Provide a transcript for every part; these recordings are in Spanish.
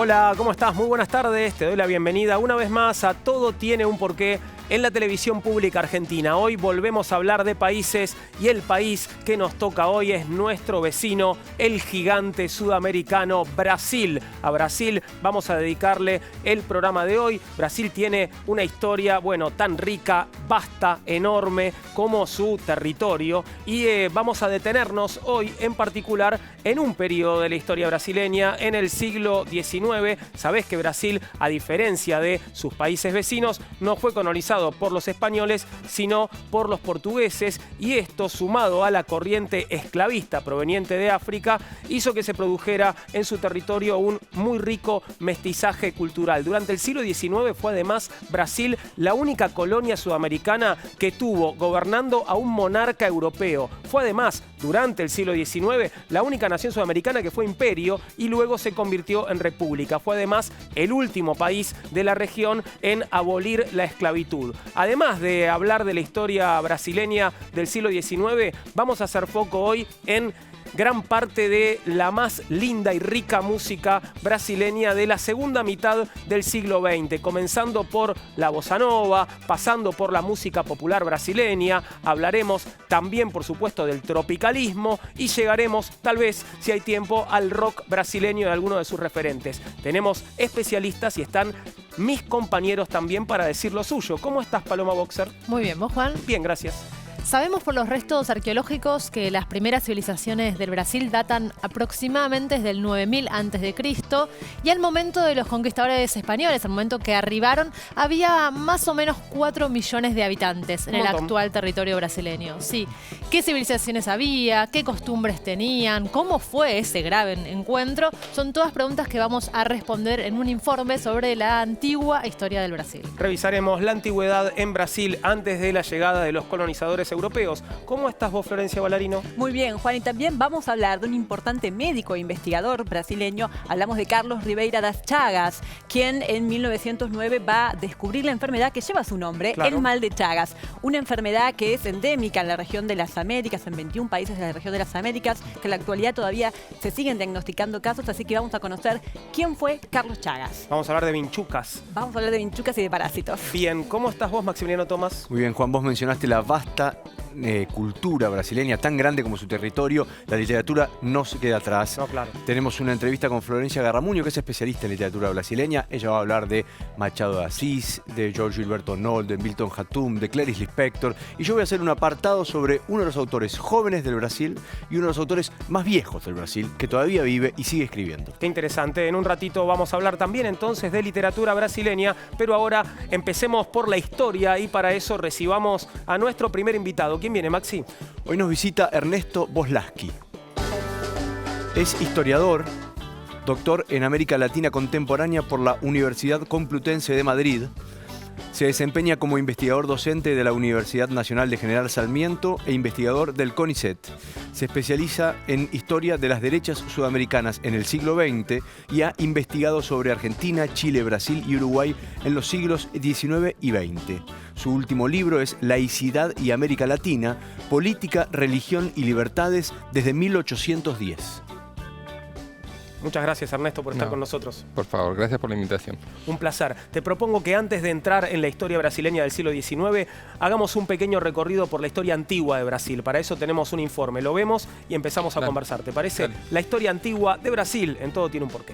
Hola, ¿cómo estás? Muy buenas tardes. Te doy la bienvenida una vez más a Todo tiene un porqué en la televisión pública argentina. Hoy volvemos a hablar de países y el país que nos toca hoy es nuestro vecino, el gigante sudamericano Brasil. A Brasil vamos a dedicarle el programa de hoy. Brasil tiene una historia, tan rica, vasta, enorme como su territorio y vamos a detenernos hoy en particular en un periodo de la historia brasileña en el siglo XIX. Sabés que Brasil, a diferencia de sus países vecinos, no fue colonizado por los españoles, sino por los portugueses, y esto, sumado a la corriente esclavista proveniente de África, hizo que se produjera en su territorio un muy rico mestizaje cultural. Durante el siglo XIX fue además Brasil la única colonia sudamericana que tuvo gobernando a un monarca europeo. Fue además, durante el siglo XIX, la única nación sudamericana que fue imperio y luego se convirtió en república. Fue además el último país de la región en abolir la esclavitud. Además de hablar de la historia brasileña del siglo XIX, vamos a hacer foco hoy en gran parte de la más linda y rica música brasileña de la segunda mitad del siglo XX, comenzando por la bossa nova, pasando por la música popular brasileña. Hablaremos también, por supuesto, del tropicalismo y llegaremos, tal vez, si hay tiempo, al rock brasileño de alguno de sus referentes. Tenemos especialistas y están mis compañeros también para decir lo suyo. ¿Cómo estás, Paloma Boxer? Muy bien, ¿vos, Juan? Bien, gracias. Sabemos por los restos arqueológicos que las primeras civilizaciones del Brasil datan aproximadamente desde el 9000 a.C. y al momento de los conquistadores españoles, al momento que arribaron, había más o menos 4 millones de habitantes en el actual territorio brasileño. Sí. ¿Qué civilizaciones había? ¿Qué costumbres tenían? ¿Cómo fue ese grave encuentro? Son todas preguntas que vamos a responder en un informe sobre la antigua historia del Brasil. Revisaremos la antigüedad en Brasil antes de la llegada de los colonizadores europeos. ¿Cómo estás vos, Florencia Ballarino? Muy bien, Juan, y también vamos a hablar de un importante médico e investigador brasileño. Hablamos de Carlos Ribeira das Chagas, quien en 1909 va a descubrir la enfermedad que lleva su nombre, claro, el mal de Chagas. Una enfermedad que es endémica en la región de las Américas, en 21 países de la región de las Américas, que en la actualidad todavía se siguen diagnosticando casos, así que vamos a conocer quién fue Carlos Chagas. Vamos a hablar de vinchucas. Vamos a hablar de vinchucas y de parásitos. Bien, ¿cómo estás vos, Maximiliano Tomás? Muy bien, Juan, vos mencionaste la vasta cultura brasileña, tan grande como su territorio. La literatura no se queda atrás. No, claro. Tenemos una entrevista con Florencia Garramuño, que es especialista en literatura brasileña. Ella va a hablar de Machado de Assis, de Jorge Gilberto Nol, de Milton Hatum, de Clarice Lispector. Y yo voy a hacer un apartado sobre uno de los autores jóvenes del Brasil y uno de los autores más viejos del Brasil, que todavía vive y sigue escribiendo. Qué interesante. En un ratito vamos a hablar también entonces de literatura brasileña, pero ahora empecemos por la historia y para eso recibamos a nuestro primer invitado. ¿Quién viene, Maxi? Hoy nos visita Ernesto Boslaski. Es historiador, doctor en América Latina Contemporánea por la Universidad Complutense de Madrid. Se desempeña como investigador docente de la Universidad Nacional de General Sarmiento e investigador del CONICET. Se especializa en historia de las derechas sudamericanas en el siglo XX y ha investigado sobre Argentina, Chile, Brasil y Uruguay en los siglos XIX y XX. Su último libro es Laicidad y América Latina, Política, Religión y Libertades desde 1810. Muchas gracias, Ernesto, por estar con nosotros. Por favor, gracias por la invitación. Un placer. Te propongo que antes de entrar en la historia brasileña del siglo XIX, hagamos un pequeño recorrido por la historia antigua de Brasil. Para eso tenemos un informe. Lo vemos y empezamos a conversar. ¿Te parece? Dale. La historia antigua de Brasil, en Todo tiene un porqué.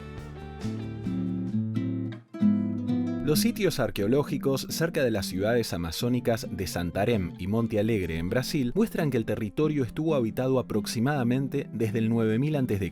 Los sitios arqueológicos cerca de las ciudades amazónicas de Santarém y Monte Alegre en Brasil muestran que el territorio estuvo habitado aproximadamente desde el 9000 a.C.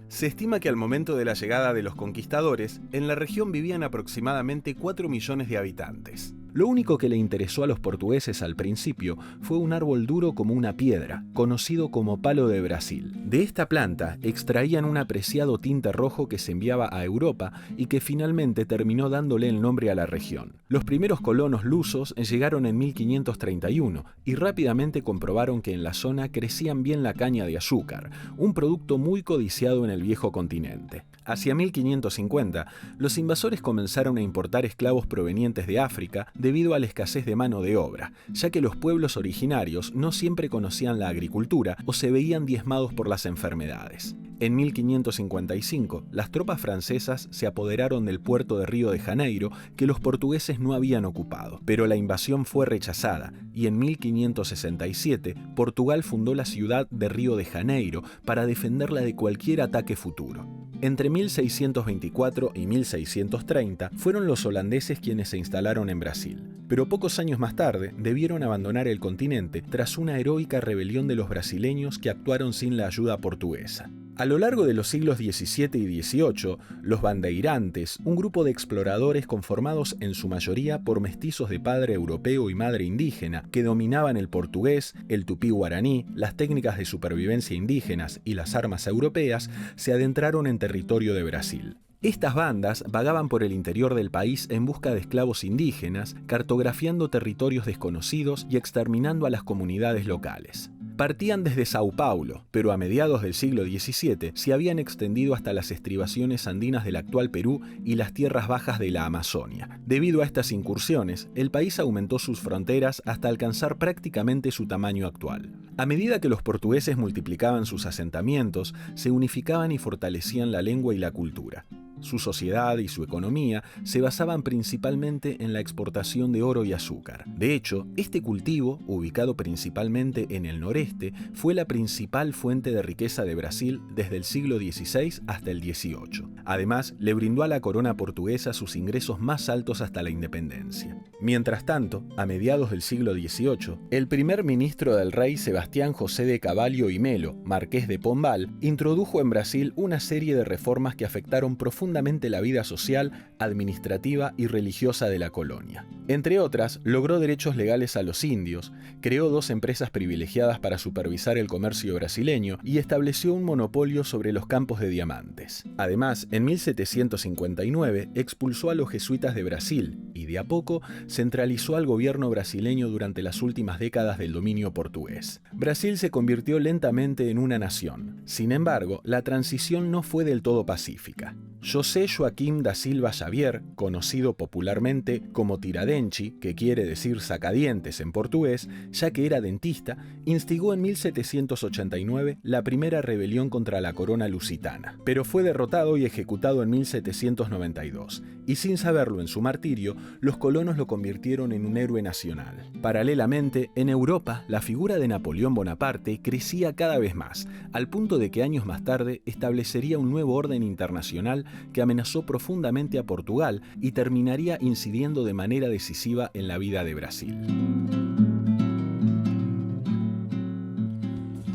Se estima que al momento de la llegada de los conquistadores, en la región vivían aproximadamente 4 millones de habitantes. Lo único que le interesó a los portugueses al principio fue un árbol duro como una piedra, conocido como palo de Brasil. De esta planta extraían un apreciado tinte rojo que se enviaba a Europa y que finalmente terminó dándole el nombre a la región. Los primeros colonos lusos llegaron en 1531 y rápidamente comprobaron que en la zona crecían bien la caña de azúcar, un producto muy codiciado en el viejo continente. Hacia 1550, los invasores comenzaron a importar esclavos provenientes de África debido a la escasez de mano de obra, ya que los pueblos originarios no siempre conocían la agricultura o se veían diezmados por las enfermedades. En 1555, las tropas francesas se apoderaron del puerto de Río de Janeiro que los portugueses no habían ocupado, pero la invasión fue rechazada y en 1567 Portugal fundó la ciudad de Río de Janeiro para defenderla de cualquier ataque futuro. Entre 1624 y 1630 fueron los holandeses quienes se instalaron en Brasil, pero pocos años más tarde debieron abandonar el continente tras una heroica rebelión de los brasileños que actuaron sin la ayuda portuguesa. A lo largo de los siglos XVII y XVIII, los bandeirantes, un grupo de exploradores conformados en su mayoría por mestizos de padre europeo y madre indígena, que dominaban el portugués, el tupí-guaraní, las técnicas de supervivencia indígenas y las armas europeas, se adentraron en territorio de Brasil. Estas bandas vagaban por el interior del país en busca de esclavos indígenas, cartografiando territorios desconocidos y exterminando a las comunidades locales. Partían desde Sao Paulo, pero a mediados del siglo XVII se habían extendido hasta las estribaciones andinas del actual Perú y las tierras bajas de la Amazonia. Debido a estas incursiones, el país aumentó sus fronteras hasta alcanzar prácticamente su tamaño actual. A medida que los portugueses multiplicaban sus asentamientos, se unificaban y fortalecían la lengua y la cultura. Su sociedad y su economía se basaban principalmente en la exportación de oro y azúcar. De hecho, este cultivo, ubicado principalmente en el noreste, fue la principal fuente de riqueza de Brasil desde el siglo XVI hasta el XVIII. Además, le brindó a la corona portuguesa sus ingresos más altos hasta la independencia. Mientras tanto, a mediados del siglo XVIII, el primer ministro del rey Sebastián José de Cavallo y Melo, marqués de Pombal, introdujo en Brasil una serie de reformas que afectaron profundamente la vida social, administrativa y religiosa de la colonia. Entre otras, logró derechos legales a los indios, creó 2 empresas privilegiadas para supervisar el comercio brasileño y estableció un monopolio sobre los campos de diamantes. Además, en 1759 expulsó a los jesuitas de Brasil y de a poco centralizó al gobierno brasileño durante las últimas décadas del dominio portugués. Brasil se convirtió lentamente en una nación. Sin embargo, la transición no fue del todo pacífica. José Joaquim da Silva Xavier, conocido popularmente como Tiradentes, que quiere decir sacadientes en portugués, ya que era dentista, instigó en 1789 la primera rebelión contra la corona lusitana, pero fue derrotado y ejecutado en 1792, y sin saberlo en su martirio, los colonos lo convirtieron en un héroe nacional. Paralelamente, en Europa, la figura de Napoleón Bonaparte crecía cada vez más, al punto de que años más tarde establecería un nuevo orden internacional que amenazó profundamente a Portugal y terminaría incidiendo de manera decisiva en la vida de Brasil.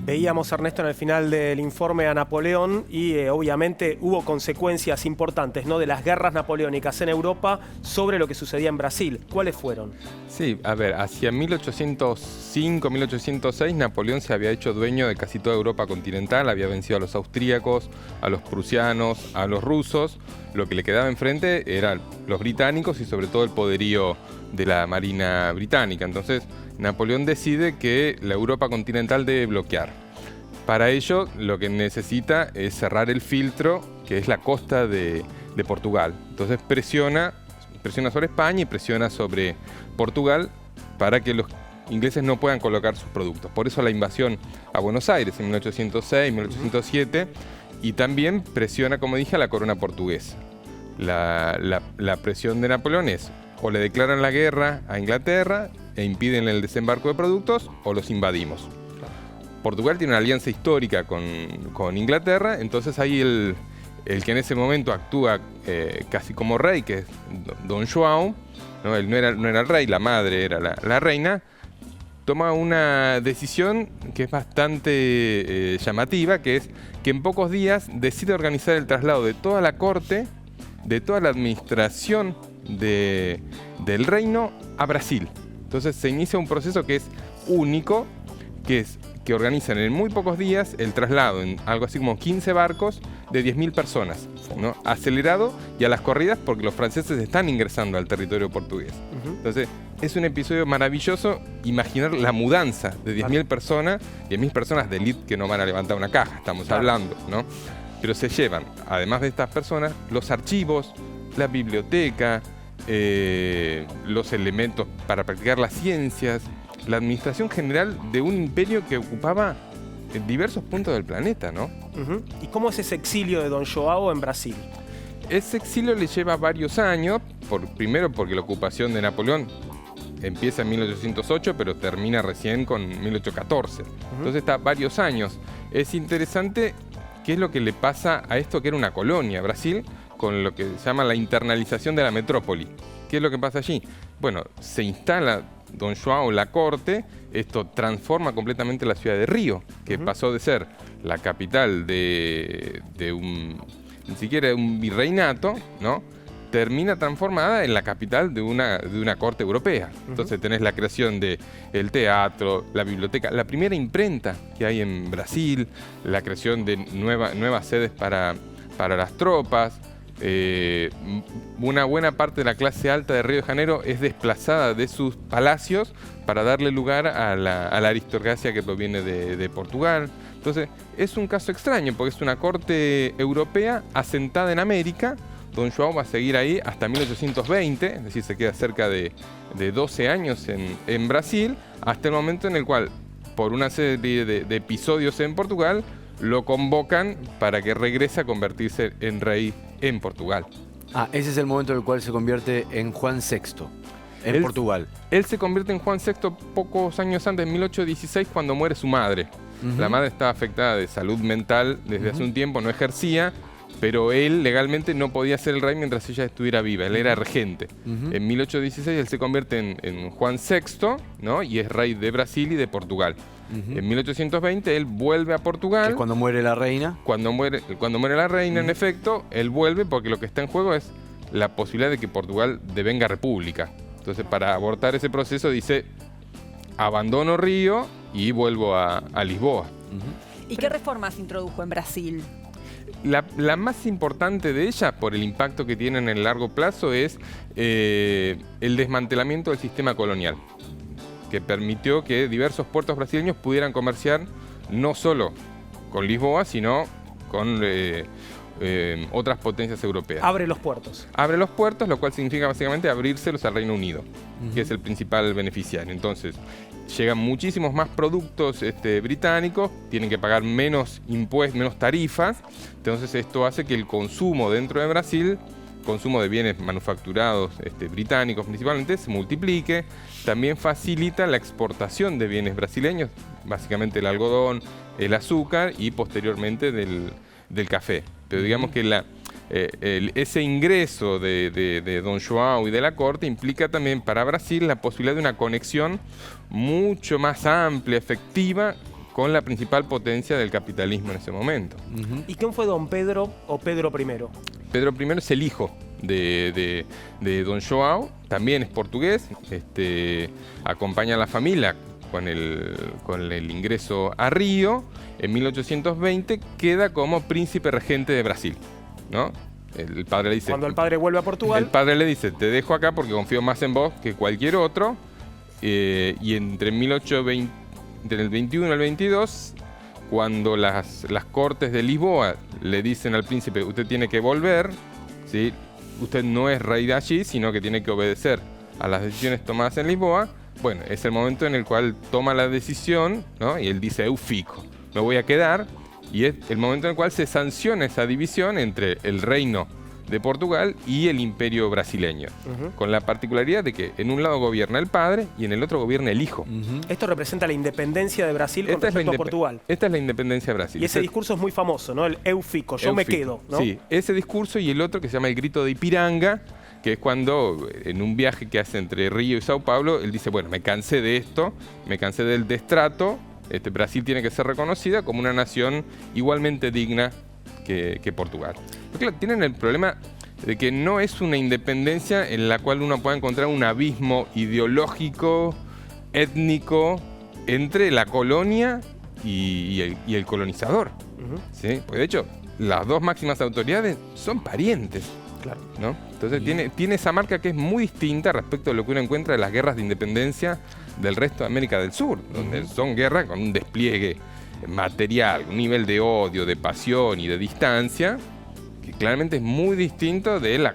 Veíamos, Ernesto, en el final del informe a Napoleón y obviamente hubo consecuencias importantes, ¿no?, de las guerras napoleónicas en Europa sobre lo que sucedía en Brasil. ¿Cuáles fueron? Sí, a ver, hacia 1805, 1806, Napoleón se había hecho dueño de casi toda Europa continental, había vencido a los austríacos, a los prusianos, a los rusos. Lo que le quedaba enfrente eran los británicos y sobre todo el poderío de la Marina británica. Entonces, Napoleón decide que la Europa continental debe bloquear. Para ello, lo que necesita es cerrar el filtro, que es la costa de Portugal. Entonces presiona sobre España y presiona sobre Portugal para que los ingleses no puedan colocar sus productos. Por eso la invasión a Buenos Aires en 1806, 1807, y también presiona, como dije, a la corona portuguesa. La presión de Napoleón es: o le declaran la guerra a Inglaterra e impiden el desembarco de productos, o los invadimos. Portugal tiene una alianza histórica con Inglaterra, entonces ahí el que en ese momento actúa casi como rey, que es Don João, ¿no? Él no era el rey, la madre era la reina, toma una decisión que es bastante llamativa, que es que en pocos días decide organizar el traslado de toda la corte, de toda la administración del reino a Brasil. Entonces se inicia un proceso que es único, que organizan en muy pocos días el traslado en algo así como 15 barcos de 10.000 personas, ¿no? Acelerado y a las corridas porque los franceses están ingresando al territorio portugués. Entonces es un episodio maravilloso imaginar la mudanza de 10.000 personas, 10.000 personas de élite que no van a levantar una caja, estamos hablando, ¿no? pero se llevan, además de estas personas, los archivos, la biblioteca, los elementos para practicar las ciencias, la administración general de un imperio que ocupaba diversos puntos del planeta, ¿no? ¿Y cómo es ese exilio de Don João en Brasil? Ese exilio le lleva varios años, primero porque la ocupación de Napoleón empieza en 1808, pero termina recién con 1814. Entonces está varios años. Es interesante qué es lo que le pasa a esto que era una colonia, Brasil, con lo que se llama la internalización de la metrópoli. ¿Qué es lo que pasa allí? Bueno, se instala Don João la corte, esto transforma completamente la ciudad de Río, que pasó de ser la capital de un, ni siquiera de un virreinato, ¿no? Termina transformada en la capital de una corte europea. Entonces tenés la creación del teatro, la biblioteca, la primera imprenta que hay en Brasil, la creación de nuevas sedes para las tropas. Una buena parte de la clase alta de Río de Janeiro es desplazada de sus palacios para darle lugar a la aristocracia que proviene de Portugal. Entonces es un caso extraño porque es una corte europea asentada en América. Don João va a seguir ahí hasta 1820, es decir, se queda cerca de 12 años en Brasil, hasta el momento en el cual, por una serie de episodios en Portugal, lo convocan para que regrese a convertirse en rey en Portugal. Ese es el momento en el cual se convierte en Juan VI, en Portugal. Él se convierte en Juan VI pocos años antes, en 1816, cuando muere su madre. La madre estaba afectada de salud mental desde hace un tiempo, no ejercía, pero él legalmente no podía ser el rey mientras ella estuviera viva, él era regente. En 1816 él se convierte en Juan VI, ¿no? Y es rey de Brasil y de Portugal. En 1820 él vuelve a Portugal. Que es cuando muere la reina. Cuando muere la reina, en efecto, él vuelve porque lo que está en juego es la posibilidad de que Portugal devenga república. Entonces, para abortar ese proceso, dice, abandono Río y vuelvo a Lisboa. ¿Y qué reformas introdujo en Brasil? La más importante de ellas, por el impacto que tiene en el largo plazo, es el desmantelamiento del sistema colonial, que permitió que diversos puertos brasileños pudieran comerciar no solo con Lisboa, sino con otras potencias europeas. Abre los puertos. Abre los puertos, lo cual significa básicamente abrírselos al Reino Unido, que es el principal beneficiario. Entonces, llegan muchísimos más productos británicos, tienen que pagar menos impuestos, menos tarifas. Entonces, esto hace que el consumo dentro de Brasil, consumo de bienes manufacturados británicos principalmente, se multiplique. También facilita la exportación de bienes brasileños, básicamente el algodón, el azúcar y posteriormente del café. Pero digamos que ese ingreso de Don João y de la corte implica también para Brasil la posibilidad de una conexión mucho más amplia, efectiva, con la principal potencia del capitalismo en ese momento. ¿Y quién fue Don Pedro o Pedro I? Pedro I es el hijo de Don João, también es portugués, acompaña a la familia con el ingreso a Río. En 1820 queda como príncipe regente de Brasil, ¿no? El padre le dice... Cuando el padre vuelve a Portugal... El padre le dice, te dejo acá porque confío más en vos que cualquier otro. Y entre el 21 y el 22, cuando las cortes de Lisboa le dicen al príncipe, usted tiene que volver, ¿sí? Usted no es rey de allí, sino que tiene que obedecer a las decisiones tomadas en Lisboa. Bueno, es el momento en el cual toma la decisión, ¿no? Y él dice, eu fico, me voy a quedar. Y es el momento en el cual se sanciona esa división entre el reino de Portugal y el imperio brasileño, con la particularidad de que en un lado gobierna el padre y en el otro gobierna el hijo. Esto representa la independencia de Brasil con respecto a Portugal. Esta es la independencia de Brasil. Y ese discurso es muy famoso, ¿no? El eu fico, yo me quedo, ¿no? Sí, ese discurso y el otro que se llama el grito de Ipiranga, que es cuando en un viaje que hace entre Río y Sao Paulo, él dice, bueno, me cansé de esto, me cansé del destrato, Brasil tiene que ser reconocida como una nación igualmente digna que Portugal. Pero claro, tienen el problema de que no es una independencia en la cual uno pueda encontrar un abismo ideológico, étnico, entre la colonia y el colonizador. ¿Sí? Pues de hecho, las dos máximas autoridades son parientes. Claro. ¿No? Entonces tiene esa marca que es muy distinta respecto a lo que uno encuentra en las guerras de independencia del resto de América del Sur, donde son guerras con un despliegue material, un nivel de odio, de pasión y de distancia que claramente es muy distinto de la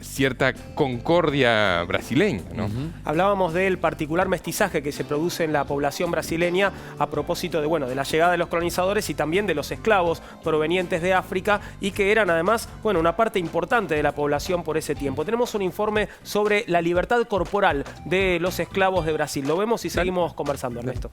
cierta concordia brasileña, ¿no? Hablábamos del particular mestizaje que se produce en la población brasileña a propósito de, bueno, de la llegada de los colonizadores y también de los esclavos provenientes de África y que eran además, bueno, una parte importante de la población por ese tiempo. Tenemos un informe sobre la libertad corporal de los esclavos de Brasil. Lo vemos y seguimos conversando, Ernesto.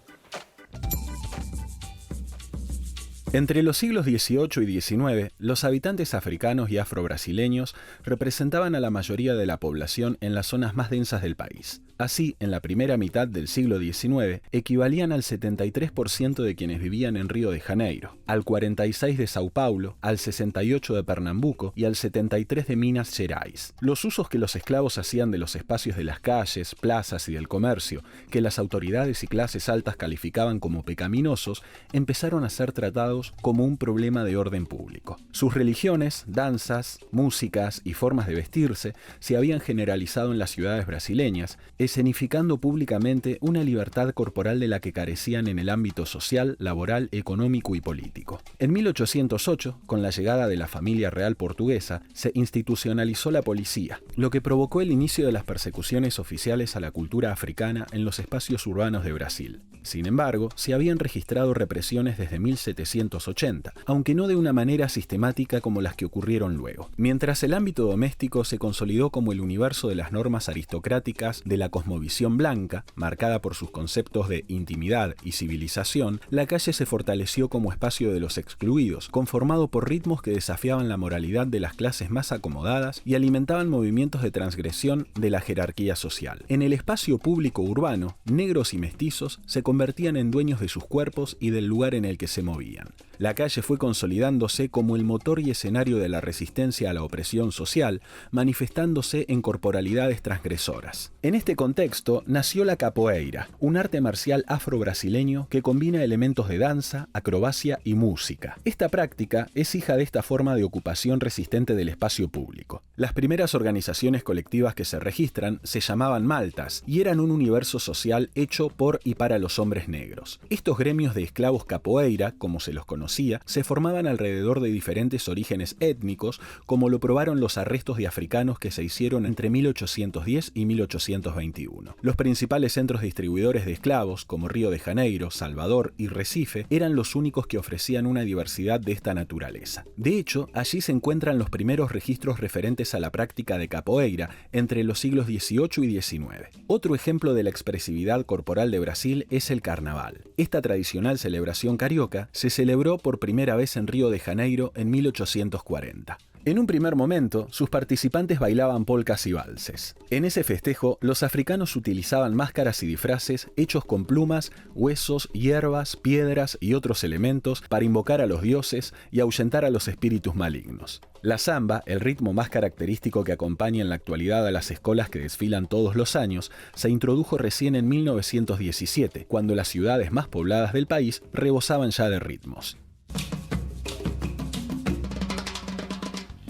Entre los siglos XVIII y XIX, los habitantes africanos y afrobrasileños representaban a la mayoría de la población en las zonas más densas del país. Así, en la primera mitad del siglo XIX, equivalían al 73% de quienes vivían en Río de Janeiro, al 46% de Sao Paulo, al 68% de Pernambuco y al 73% de Minas Gerais. Los usos que los esclavos hacían de los espacios de las calles, plazas y del comercio, que las autoridades y clases altas calificaban como pecaminosos, empezaron a ser tratados como un problema de orden público. Sus religiones, danzas, músicas y formas de vestirse se habían generalizado en las ciudades brasileñas, escenificando públicamente una libertad corporal de la que carecían en el ámbito social, laboral, económico y político. En 1808, con la llegada de la familia real portuguesa, se institucionalizó la policía, lo que provocó el inicio de las persecuciones oficiales a la cultura africana en los espacios urbanos de Brasil. Sin embargo, se habían registrado represiones desde 1780, aunque no de una manera sistemática como las que ocurrieron luego. Mientras el ámbito doméstico se consolidó como el universo de las normas aristocráticas de la cosmovisión blanca, marcada por sus conceptos de intimidad y civilización, la calle se fortaleció como espacio de los excluidos, conformado por ritmos que desafiaban la moralidad de las clases más acomodadas y alimentaban movimientos de transgresión de la jerarquía social. En el espacio público urbano, negros y mestizos se convertían en dueños de sus cuerpos y del lugar en el que se movían. La calle fue consolidándose como el motor y escenario de la resistencia a la opresión social, manifestándose en corporalidades transgresoras. En este contexto nació la capoeira, un arte marcial afro-brasileño que combina elementos de danza, acrobacia y música. Esta práctica es hija de esta forma de ocupación resistente del espacio público. Las primeras organizaciones colectivas que se registran se llamaban maltas y eran un universo social hecho por y para los hombres negros. Estos gremios de esclavos capoeira, como se los conocía, se formaban alrededor de diferentes orígenes étnicos, como lo probaron los arrestos de africanos que se hicieron entre 1810 y 1821. Los principales centros distribuidores de esclavos, como Río de Janeiro, Salvador y Recife, eran los únicos que ofrecían una diversidad de esta naturaleza. De hecho, allí se encuentran los primeros registros referentes a la práctica de capoeira entre los siglos XVIII y XIX. Otro ejemplo de la expresividad corporal de Brasil es el carnaval. Esta tradicional celebración carioca se celebró por primera vez en Río de Janeiro en 1840. En un primer momento, sus participantes bailaban polcas y valses. En ese festejo, los africanos utilizaban máscaras y disfraces hechos con plumas, huesos, hierbas, piedras y otros elementos para invocar a los dioses y ahuyentar a los espíritus malignos. La samba, el ritmo más característico que acompaña en la actualidad a las escolas que desfilan todos los años, se introdujo recién en 1917, cuando las ciudades más pobladas del país rebosaban ya de ritmos.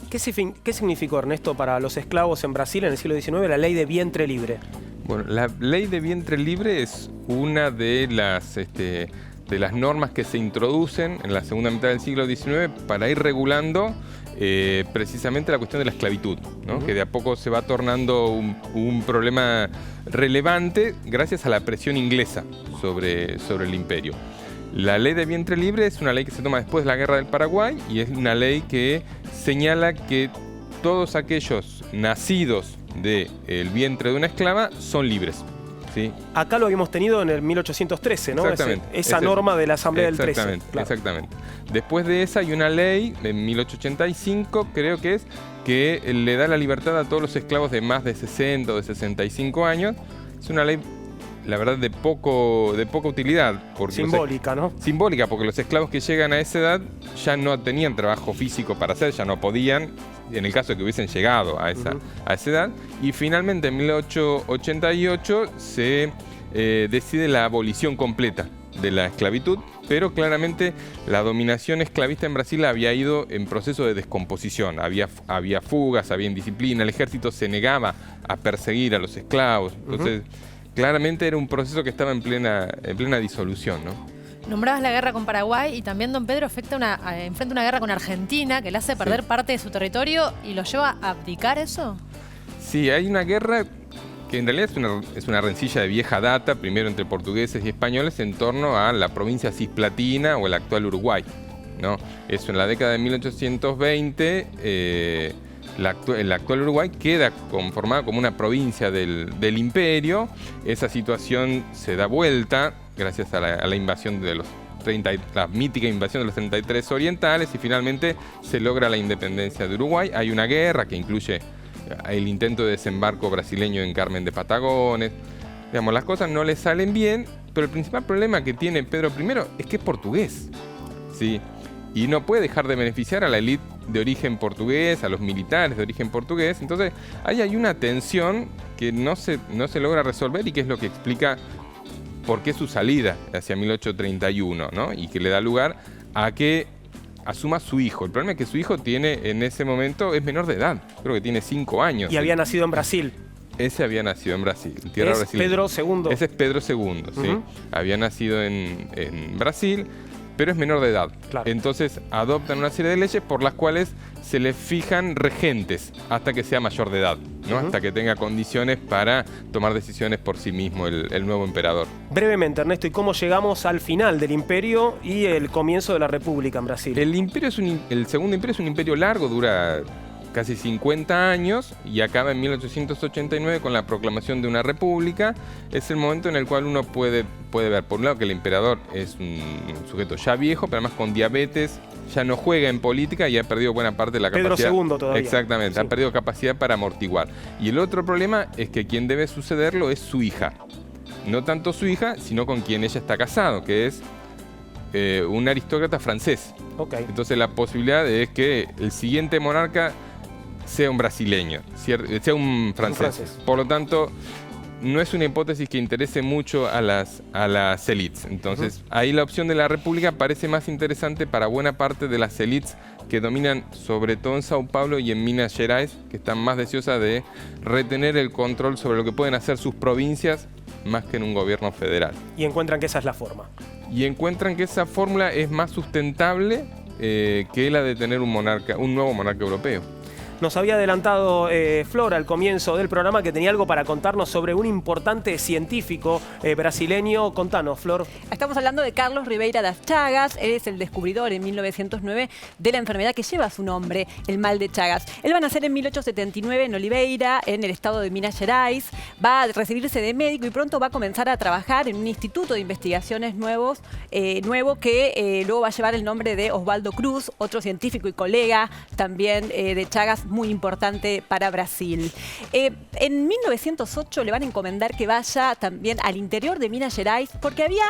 ¿Qué significó, Ernesto, para los esclavos en Brasil en el siglo XIX la ley de vientre libre? Bueno, la ley de vientre libre es una de las normas que se introducen en la segunda mitad del siglo XIX para ir regulando precisamente la cuestión de la esclavitud, ¿no? Que de a poco se va tornando un problema relevante gracias a la presión inglesa sobre el imperio. La ley de vientre libre es una ley que se toma después de la Guerra del Paraguay y es una ley que señala que todos aquellos nacidos del vientre de una esclava son libres. ¿Sí? Acá lo habíamos tenido en el 1813, ¿no? Exactamente. Esa norma de la Asamblea del 13. Claro. Exactamente. Después de esa hay una ley en 1885, creo que es, que le da la libertad a todos los esclavos de más de 60 o de 65 años. Es una ley, la verdad, de poca utilidad. Simbólica, ¿no? Simbólica, porque los esclavos que llegan a esa edad ya no tenían trabajo físico para hacer, ya no podían, en el caso de que hubiesen llegado a esa edad. Y finalmente en 1888 se decide la abolición completa de la esclavitud, pero claramente la dominación esclavista en Brasil había ido en proceso de descomposición. Había fugas, había indisciplina, el ejército se negaba a perseguir a los esclavos. Entonces, claramente era un proceso que estaba en plena disolución, ¿no? Nombrabas la guerra con Paraguay y también don Pedro enfrenta una guerra con Argentina que le hace perder parte de su territorio y lo lleva a abdicar eso. Sí, hay una guerra que en realidad es una rencilla de vieja data, primero entre portugueses y españoles, en torno a la provincia cisplatina o el actual Uruguay, ¿no? Eso en la década de 1820, el actual Uruguay queda conformado como una provincia del imperio. Esa situación se da vuelta gracias a la invasión de la mítica invasión de los 33 orientales y finalmente se logra la independencia de Uruguay. Hay una guerra que incluye el intento de desembarco brasileño en Carmen de Patagones. Digamos, las cosas no le salen bien, pero el principal problema que tiene Pedro I es que es portugués, ¿sí? Y no puede dejar de beneficiar a la élite de origen portugués, a los militares de origen portugués. Entonces, ahí hay una tensión que no se logra resolver y que es lo que explica por qué su salida hacia 1831, ¿no? Y que le da lugar a que asuma su hijo. El problema es que su hijo en ese momento es menor de edad, creo que tiene 5 años. Y había nacido en Brasil. Ese había nacido en Brasil, en tierra brasileña. Pedro II. Ese es Pedro II, sí. Había nacido en Brasil, pero es menor de edad. Claro. Entonces adoptan una serie de leyes por las cuales se le fijan regentes hasta que sea mayor de edad, ¿no? Hasta que tenga condiciones para tomar decisiones por sí mismo el nuevo emperador. Brevemente, Ernesto, ¿y cómo llegamos al final del imperio y el comienzo de la república en Brasil? El segundo imperio es un imperio largo, dura casi 50 años y acaba en 1889 con la proclamación de una república. Es el momento en el cual uno puede ver, por un lado, que el emperador es un sujeto ya viejo, pero además con diabetes, ya no juega en política y ha perdido buena parte de la capacidad. Pedro II todavía. Exactamente, sí. Ha perdido capacidad para amortiguar. Y el otro problema es que quien debe sucederlo es su hija. No tanto su hija, sino con quien ella está casado, que es un aristócrata francés. Okay. Entonces la posibilidad es que el siguiente monarca sea un brasileño, sea un francés. Por lo tanto, no es una hipótesis que interese mucho a las élites. Entonces, ahí la opción de la república parece más interesante para buena parte de las élites que dominan sobre todo en Sao Paulo y en Minas Gerais, que están más deseosas de retener el control sobre lo que pueden hacer sus provincias más que en un gobierno federal. Y encuentran que esa es la forma. Y encuentran que esa fórmula es más sustentable que la de tener un nuevo monarca europeo. Nos había adelantado Flor al comienzo del programa que tenía algo para contarnos sobre un importante científico brasileño. Contanos, Flor. Estamos hablando de Carlos Ribeira das Chagas. Él es el descubridor en 1909 de la enfermedad que lleva su nombre, el mal de Chagas. Él va a nacer en 1879 en Oliveira, en el estado de Minas Gerais. Va a recibirse de médico y pronto va a comenzar a trabajar en un instituto de investigaciones nuevo que luego va a llevar el nombre de Oswaldo Cruz, otro científico y colega también de Chagas, muy importante para Brasil. En 1908 le van a encomendar que vaya también al interior de Minas Gerais porque había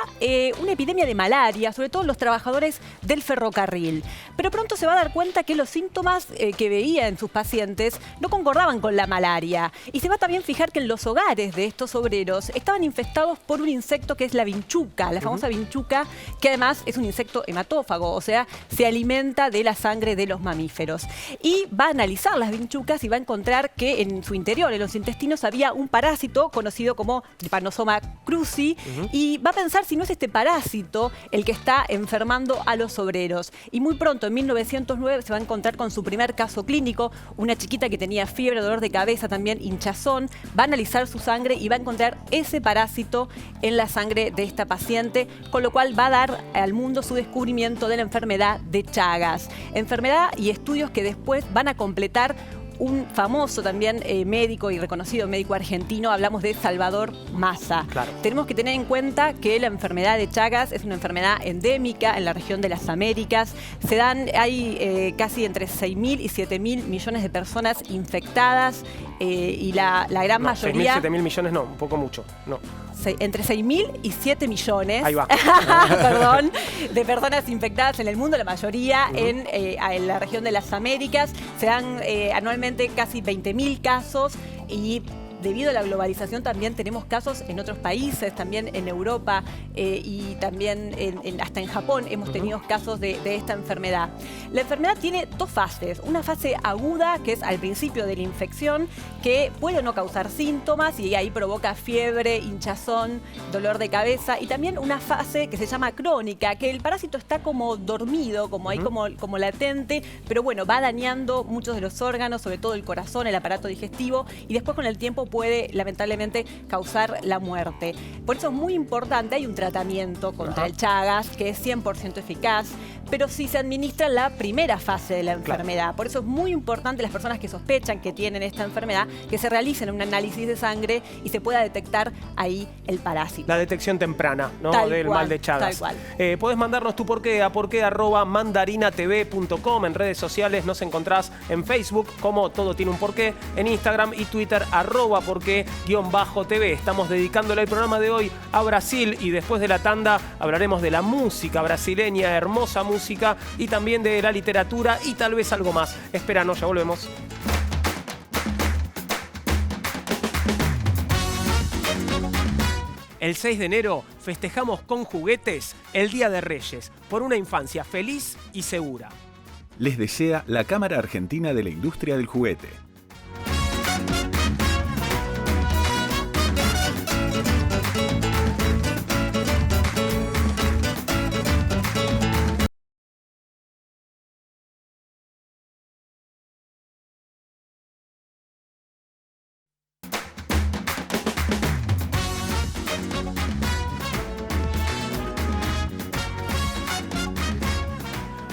una epidemia de malaria, sobre todo en los trabajadores del ferrocarril. Pero pronto se va a dar cuenta que los síntomas que veía en sus pacientes no concordaban con la malaria. Y se va a también fijar que en los hogares de estos obreros estaban infestados por un insecto que es la vinchuca, la famosa vinchuca, que además es un insecto hematófago, o sea, se alimenta de la sangre de los mamíferos. Y va a analizar las vinchucas y va a encontrar que en su interior, en los intestinos, había un parásito conocido como Trypanosoma cruzi y va a pensar si no es este parásito el que está enfermando a los obreros. Y muy pronto, en 1909, se va a encontrar con su primer caso clínico, una chiquita que tenía fiebre, dolor de cabeza, también hinchazón. Va a analizar su sangre y va a encontrar ese parásito en la sangre de esta paciente, con lo cual va a dar al mundo su descubrimiento de la enfermedad de Chagas. Enfermedad y estudios que después van a completar un famoso también médico y reconocido médico argentino. Hablamos de Salvador Massa. Claro. Tenemos que tener en cuenta que la enfermedad de Chagas es una enfermedad endémica en la región de las Américas. Hay casi entre 6.000 y 7.000 millones de personas infectadas y la gran mayoría... 6.000, 7.000 millones no, un poco mucho, no. Entre 6.000 y 7 millones. Ahí va. Perdón, de personas infectadas en el mundo, la mayoría en la región de las Américas. Se dan anualmente casi 20.000 casos y debido a la globalización también tenemos casos en otros países, también en Europa y también hasta en Japón hemos tenido casos de esta enfermedad. La enfermedad tiene dos fases. Una fase aguda, que es al principio de la infección, que puede no causar síntomas y ahí provoca fiebre, hinchazón, dolor de cabeza. Y también una fase que se llama crónica, que el parásito está como dormido, como ahí como latente, pero bueno, va dañando muchos de los órganos, sobre todo el corazón, el aparato digestivo, y después con el tiempo puede lamentablemente causar la muerte. Por eso es muy importante, hay un tratamiento contra el Chagas que es 100% eficaz, pero si se administra la primera fase de la enfermedad. Por eso es muy importante las personas que sospechan que tienen esta enfermedad, que se realicen un análisis de sangre y se pueda detectar ahí el parásito. La detección temprana, ¿no? Del mal de Chagas. Tal cual. Podés mandarnos tu porqué a porqué@mandarinatv.com. En redes sociales nos encontrás en Facebook como Todo Tiene un Porqué, en Instagram y Twitter @porqué_tv. Estamos dedicándole el programa de hoy a Brasil y después de la tanda hablaremos de la música brasileña, hermosa música, y también de la literatura y tal vez algo más. Espéranos, ya volvemos. El 6 de enero festejamos con juguetes el Día de Reyes, por una infancia feliz y segura. Les desea la Cámara Argentina de la Industria del Juguete.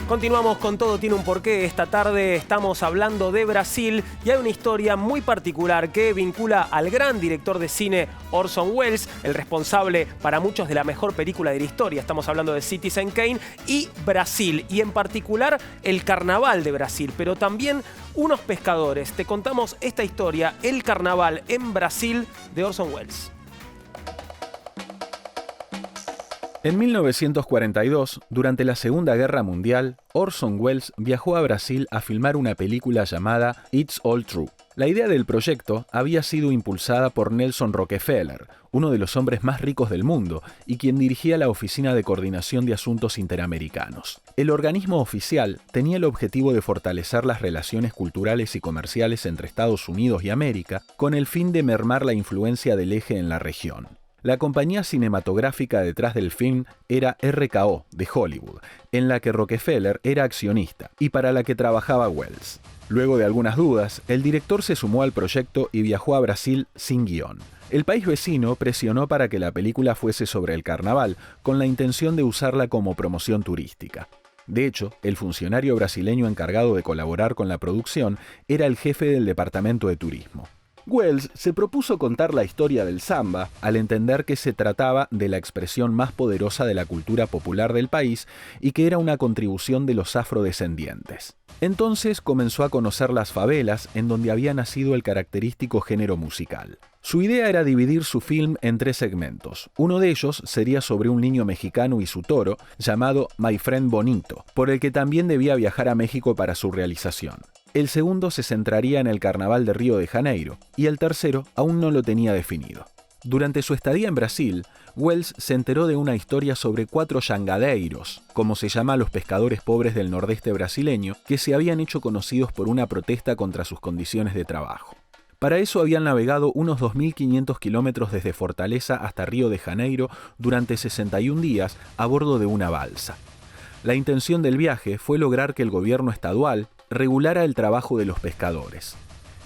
Continuamos con Todo Tiene un Porqué. Esta tarde estamos hablando de Brasil y hay una historia muy particular que vincula al gran director de cine Orson Welles, el responsable para muchos de la mejor película de la historia. Estamos hablando de Citizen Kane y Brasil, y en particular el carnaval de Brasil, pero también unos pescadores. Te contamos esta historia, el carnaval en Brasil de Orson Welles. En 1942, durante la Segunda Guerra Mundial, Orson Welles viajó a Brasil a filmar una película llamada It's All True. La idea del proyecto había sido impulsada por Nelson Rockefeller, uno de los hombres más ricos del mundo y quien dirigía la Oficina de Coordinación de Asuntos Interamericanos. El organismo oficial tenía el objetivo de fortalecer las relaciones culturales y comerciales entre Estados Unidos y América con el fin de mermar la influencia del eje en la región. La compañía cinematográfica detrás del film era RKO, de Hollywood, en la que Rockefeller era accionista y para la que trabajaba Welles. Luego de algunas dudas, el director se sumó al proyecto y viajó a Brasil sin guión. El país vecino presionó para que la película fuese sobre el carnaval, con la intención de usarla como promoción turística. De hecho, el funcionario brasileño encargado de colaborar con la producción era el jefe del departamento de turismo. Welles se propuso contar la historia del samba al entender que se trataba de la expresión más poderosa de la cultura popular del país y que era una contribución de los afrodescendientes. Entonces comenzó a conocer las favelas en donde había nacido el característico género musical. Su idea era dividir su film en 3 segmentos. Uno de ellos sería sobre un niño mexicano y su toro, llamado My Friend Bonito, por el que también debía viajar a México para su realización. El segundo se centraría en el Carnaval de Río de Janeiro, y el tercero aún no lo tenía definido. Durante su estadía en Brasil, Welles se enteró de una historia sobre 4 jangadeiros, como se llama a los pescadores pobres del nordeste brasileño, que se habían hecho conocidos por una protesta contra sus condiciones de trabajo. Para eso habían navegado unos 2.500 kilómetros desde Fortaleza hasta Río de Janeiro durante 61 días a bordo de una balsa. La intención del viaje fue lograr que el gobierno estadual regulara el trabajo de los pescadores.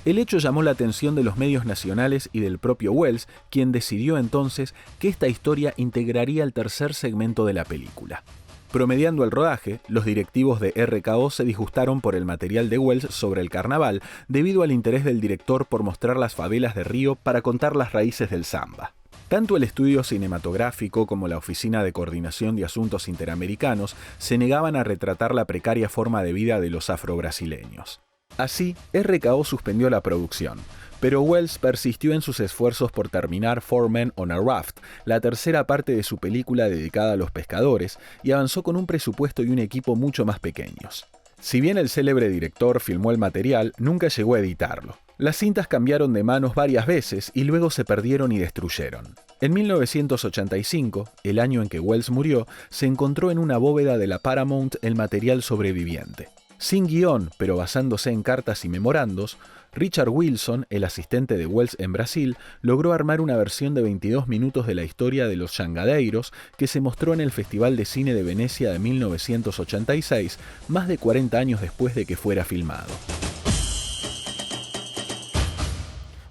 El hecho llamó la atención de los medios nacionales y del propio Welles, quien decidió entonces que esta historia integraría el tercer segmento de la película. Promediando el rodaje, los directivos de RKO se disgustaron por el material de Welles sobre el carnaval debido al interés del director por mostrar las favelas de Río para contar las raíces del samba. Tanto el estudio cinematográfico como la Oficina de Coordinación de Asuntos Interamericanos se negaban a retratar la precaria forma de vida de los afrobrasileños. Así, RKO suspendió la producción, pero Welles persistió en sus esfuerzos por terminar Four Men on a Raft, la tercera parte de su película dedicada a los pescadores, y avanzó con un presupuesto y un equipo mucho más pequeños. Si bien el célebre director filmó el material, nunca llegó a editarlo. Las cintas cambiaron de manos varias veces y luego se perdieron y destruyeron. En 1985, el año en que Welles murió, se encontró en una bóveda de la Paramount el material sobreviviente. Sin guión, pero basándose en cartas y memorandos, Richard Wilson, el asistente de Welles en Brasil, logró armar una versión de 22 minutos de la historia de los Jangadeiros que se mostró en el Festival de Cine de Venecia de 1986, más de 40 años después de que fuera filmado.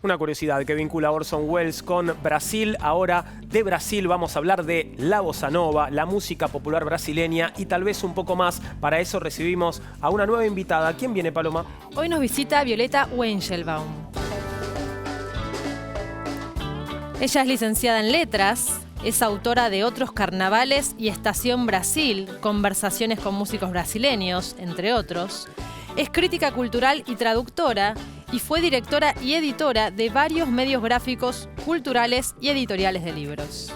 Una curiosidad que vincula a Orson Welles con Brasil. Ahora de Brasil vamos a hablar de la bossa nova, la música popular brasileña y tal vez un poco más. Para eso recibimos a una nueva invitada. ¿Quién viene, Paloma? Hoy nos visita Violeta Wengelbaum. Ella es licenciada en Letras, es autora de Otros Carnavales y Estación Brasil, conversaciones con músicos brasileños, entre otros. Es crítica cultural y traductora y fue directora y editora de varios medios gráficos, culturales y editoriales de libros.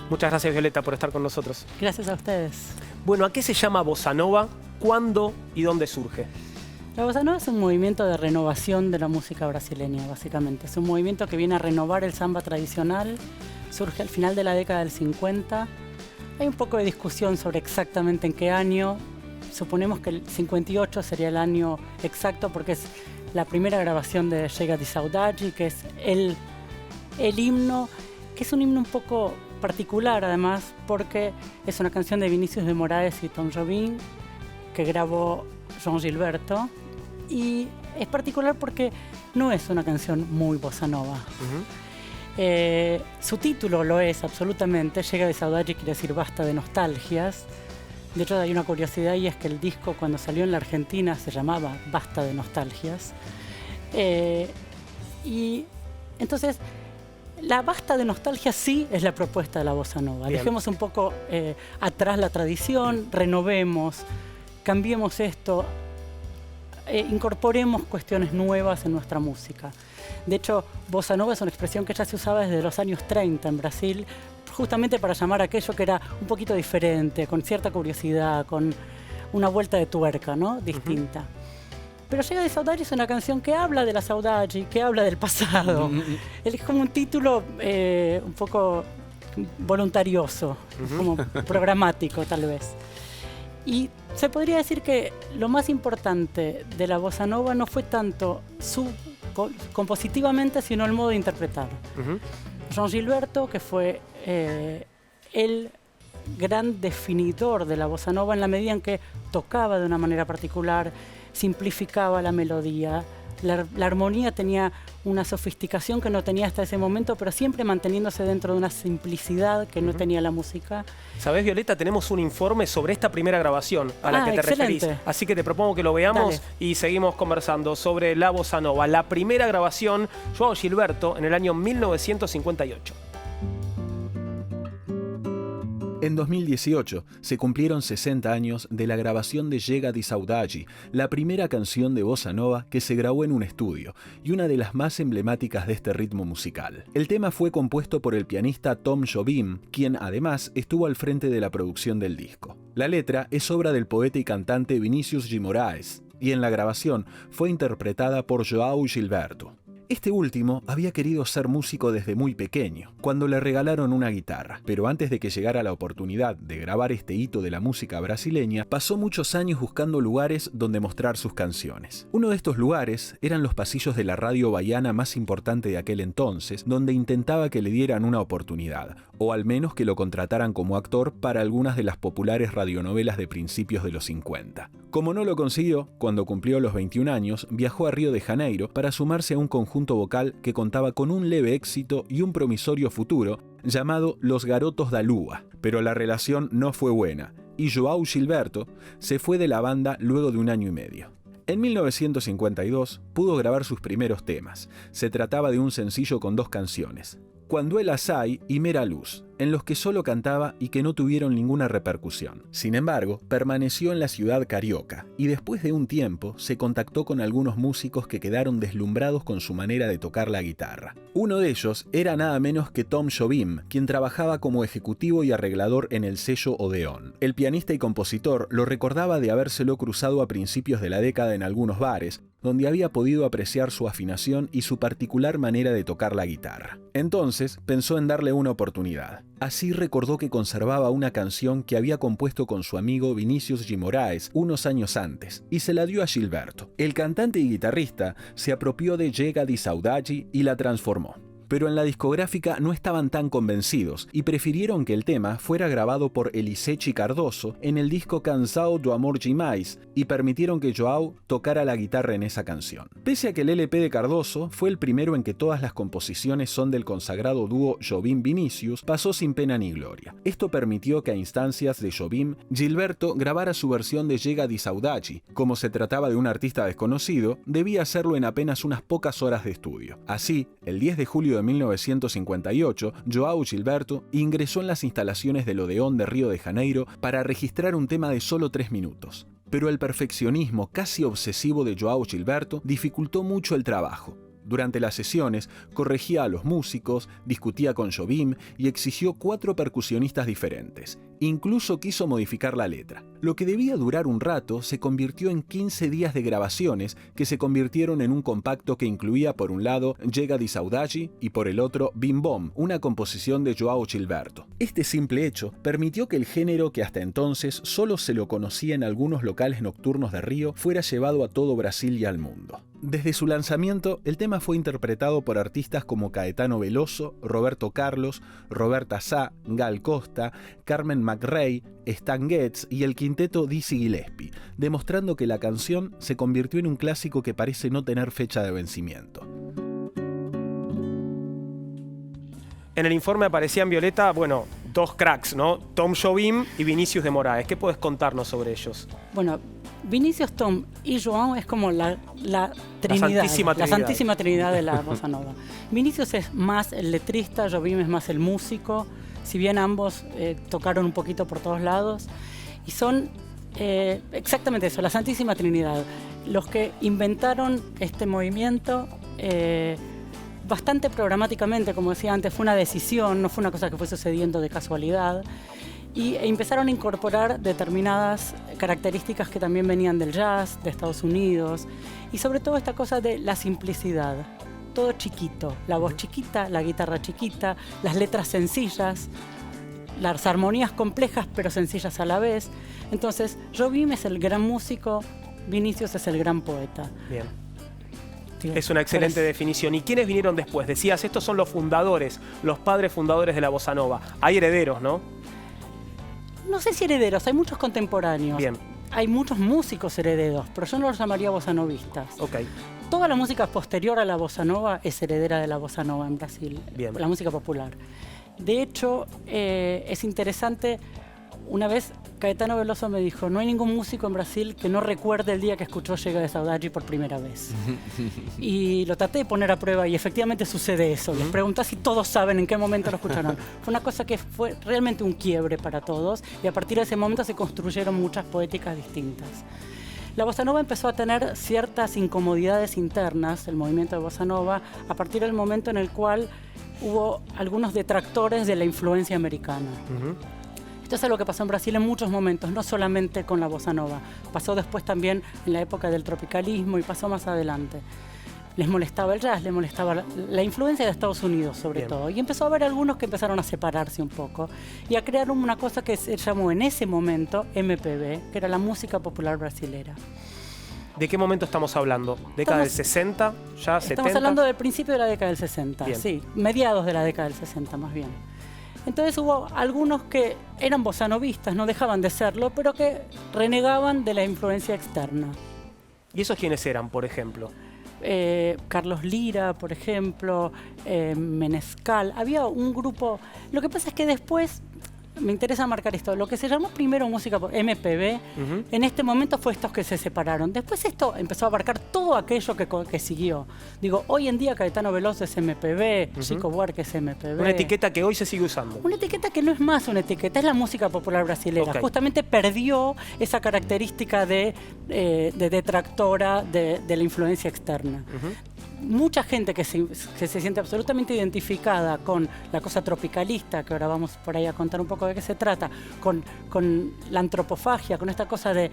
Muchas gracias, Violeta, por estar con nosotros. Gracias a ustedes. Bueno, ¿a qué se llama bossa nova? ¿Cuándo y dónde surge? La bossa nova es un movimiento de renovación de la música brasileña, básicamente. Es un movimiento que viene a renovar el samba tradicional. Surge al final de la década del 50. Hay un poco de discusión sobre exactamente en qué año. Suponemos que el 58 sería el año exacto porque es la primera grabación de Chega de Saudade, que es el himno, que es un himno un poco particular además porque es una canción de Vinícius de Moraes y Tom Jobim que grabó João Gilberto, y es particular porque no es una canción muy bossa nova. Su título lo es absolutamente. Chega de Saudade quiere decir basta de nostalgias. De hecho, hay una curiosidad y es que el disco cuando salió en la Argentina se llamaba Basta de Nostalgias. Y entonces, la basta de nostalgia sí es la propuesta de la bossa nova. Bien. Dejemos un poco atrás la tradición, renovemos, cambiemos esto, incorporemos cuestiones nuevas en nuestra música. De hecho, bossa nova es una expresión que ya se usaba desde los años 30 en Brasil, justamente para llamar a aquello que era un poquito diferente, con cierta curiosidad, con una vuelta de tuerca, ¿no? Distinta. Pero Chega de Saudade es una canción que habla de la saudade, que habla del pasado. Es como un título un poco voluntarioso, como programático tal vez. Y se podría decir que lo más importante de la bossa nova no fue tanto compositivamente, sino el modo de interpretar. João Gilberto, que fue el gran definidor de la bossa nova en la medida en que tocaba de una manera particular, simplificaba la melodía, la armonía tenía una sofisticación que no tenía hasta ese momento, pero siempre manteniéndose dentro de una simplicidad que no tenía la música. ¿Sabés, Violeta? Tenemos un informe sobre esta primera grabación a la que te excelente. referís. Así que te propongo que lo veamos. Dale. Y seguimos conversando sobre la bossa nova. La primera grabación, João Gilberto, en el año 1958. En 2018 se cumplieron 60 años de la grabación de Chega de Saudade, la primera canción de bossa nova que se grabó en un estudio y una de las más emblemáticas de este ritmo musical. El tema fue compuesto por el pianista Tom Jobim, quien además estuvo al frente de la producción del disco. La letra es obra del poeta y cantante Vinícius de Moraes y en la grabación fue interpretada por João Gilberto. Este último había querido ser músico desde muy pequeño, cuando le regalaron una guitarra, pero antes de que llegara la oportunidad de grabar este hito de la música brasileña, pasó muchos años buscando lugares donde mostrar sus canciones. Uno de estos lugares eran los pasillos de la radio baiana más importante de aquel entonces, donde intentaba que le dieran una oportunidad, o al menos que lo contrataran como actor para algunas de las populares radionovelas de principios de los 50. Como no lo consiguió, cuando cumplió los 21 años, viajó a Río de Janeiro para sumarse a un conjunto vocal que contaba con un leve éxito y un promisorio futuro llamado Los Garotos da Lua, pero la relación no fue buena y João Gilberto se fue de la banda luego de 1 año y medio. En 1952 pudo grabar sus primeros temas. Se trataba de un sencillo con 2 canciones, Cuando el Asai y Mera Luz, en los que solo cantaba y que no tuvieron ninguna repercusión. Sin embargo, permaneció en la ciudad carioca y después de un tiempo se contactó con algunos músicos que quedaron deslumbrados con su manera de tocar la guitarra. Uno de ellos era nada menos que Tom Jobim, quien trabajaba como ejecutivo y arreglador en el sello Odeón. El pianista y compositor lo recordaba de habérselo cruzado a principios de la década en algunos bares, donde había podido apreciar su afinación y su particular manera de tocar la guitarra. Entonces pensó en darle una oportunidad. Así recordó que conservaba una canción que había compuesto con su amigo Vinícius G. Moraes unos años antes, y se la dio a Gilberto. El cantante y guitarrista se apropió de Chega di Saudade y la transformó. Pero en la discográfica no estaban tan convencidos y prefirieron que el tema fuera grabado por Eliseci Cardoso en el disco Cansao do Amor Demais y permitieron que João tocara la guitarra en esa canción. Pese a que el LP de Cardoso fue el primero en que todas las composiciones son del consagrado dúo Jobim-Vinícius, pasó sin pena ni gloria. Esto permitió que a instancias de Jobim, Gilberto grabara su versión de Chega di Saudade. Como se trataba de un artista desconocido, debía hacerlo en apenas unas pocas horas de estudio. Así, el 10 de julio de 1958, João Gilberto ingresó en las instalaciones del Odeón de Río de Janeiro para registrar un tema de solo 3 minutos. Pero el perfeccionismo casi obsesivo de João Gilberto dificultó mucho el trabajo. Durante las sesiones, corregía a los músicos, discutía con Jobim y exigió 4 percusionistas diferentes. Incluso quiso modificar la letra. Lo que debía durar un rato se convirtió en 15 días de grabaciones que se convirtieron en un compacto que incluía por un lado Chega di Saudade y por el otro Bim Bom, una composición de João Gilberto. Este simple hecho permitió que el género que hasta entonces solo se lo conocía en algunos locales nocturnos de Río fuera llevado a todo Brasil y al mundo. Desde su lanzamiento, el tema fue interpretado por artistas como Caetano Veloso, Roberto Carlos, Roberta Sá, Gal Costa, Carmen McRae, Stan Getz y el quinteto Dizzy Gillespie, demostrando que la canción se convirtió en un clásico que parece no tener fecha de vencimiento. En el informe aparecían, Violeta, bueno, 2 cracks, ¿no? Tom Jobim y Vinícius de Moraes. ¿Qué puedes contarnos sobre ellos? Bueno, Vinícius, Tom y João es como la Trinidad, la Santísima Trinidad de la bossa nova. Vinícius es más el letrista, Jobim es más el músico, si bien ambos tocaron un poquito por todos lados, y son exactamente eso, la Santísima Trinidad, los que inventaron este movimiento bastante programáticamente, como decía antes, fue una decisión, no fue una cosa que fue sucediendo de casualidad, y empezaron a incorporar determinadas características que también venían del jazz, de Estados Unidos, y sobre todo esta cosa de la simplicidad. Todo chiquito, la voz chiquita, la guitarra chiquita, las letras sencillas, las armonías complejas pero sencillas a la vez. Entonces, Jobim es el gran músico, Vinícius es el gran poeta. Bien. Es una excelente definición. ¿Y quiénes vinieron después? Decías, estos son los fundadores, los padres fundadores de la bossa nova. Hay herederos, ¿no? No sé si herederos, hay muchos contemporáneos. Bien. Hay muchos músicos herederos, pero yo no los llamaría bossanovistas. Ok. Toda la música posterior a la bossa nova es heredera de la bossa nova en Brasil, Bien. La música popular. De hecho, es interesante, una vez Caetano Veloso me dijo, no hay ningún músico en Brasil que no recuerde el día que escuchó Chega di Saudade por primera vez. Y lo traté de poner a prueba y efectivamente sucede eso. Les pregunté si todos saben en qué momento lo escucharon. Fue una cosa que fue realmente un quiebre para todos y a partir de ese momento se construyeron muchas poéticas distintas. La bossa nova empezó a tener ciertas incomodidades internas, el movimiento de bossa nova, a partir del momento en el cual hubo algunos detractores de la influencia americana. Esto es algo que pasó en Brasil en muchos momentos, no solamente con la bossa nova. Pasó después también en la época del tropicalismo y pasó más adelante. Les molestaba el jazz, les molestaba la influencia de Estados Unidos sobre todo. Y empezó a haber algunos que empezaron a separarse un poco y a crear una cosa que se llamó en ese momento MPB, que era la música popular brasilera. ¿De qué momento estamos hablando? ¿Década del 60? ¿Ya 70? Estamos hablando del principio de la década del 60, Bien. Sí, mediados de la década del 60 más bien. Entonces hubo algunos que eran bossanovistas, no dejaban de serlo, pero que renegaban de la influencia externa. ¿Y esos quiénes eran, por ejemplo? Carlos Lira, por ejemplo, Menescal. Había un grupo... Lo que pasa es que después me interesa marcar esto. Lo que se llamó primero música MPB, en este momento fue estos que se separaron. Después esto empezó a abarcar todo aquello que siguió. Digo, hoy en día Caetano Veloso es MPB, Chico Buarque es MPB. Una etiqueta que hoy se sigue usando. Una etiqueta que no es más una etiqueta, es la música popular brasileña. Okay. Justamente perdió esa característica de detractora de la influencia externa. Mucha gente que se siente absolutamente identificada con la cosa tropicalista, que ahora vamos por ahí a contar un poco de qué se trata, con la antropofagia, con esta cosa de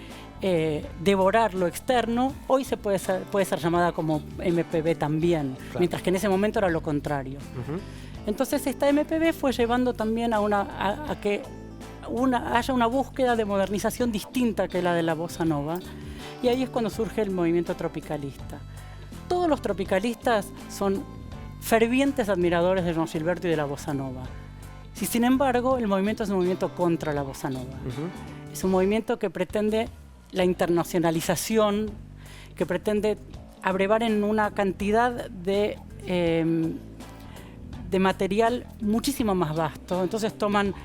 devorar lo externo, hoy puede ser llamada como MPB también, claro. Mientras que en ese momento era lo contrario. Entonces esta MPB fue llevando también a que haya una búsqueda de modernización distinta que la de la bossa nova, y ahí es cuando surge el movimiento tropicalista. Todos los tropicalistas son fervientes admiradores de João Gilberto y de la bossa nova. Sin embargo, el movimiento es un movimiento contra la bossa nova. Es un movimiento que pretende la internacionalización, que pretende abrevar en una cantidad de material muchísimo más vasto. Entonces toman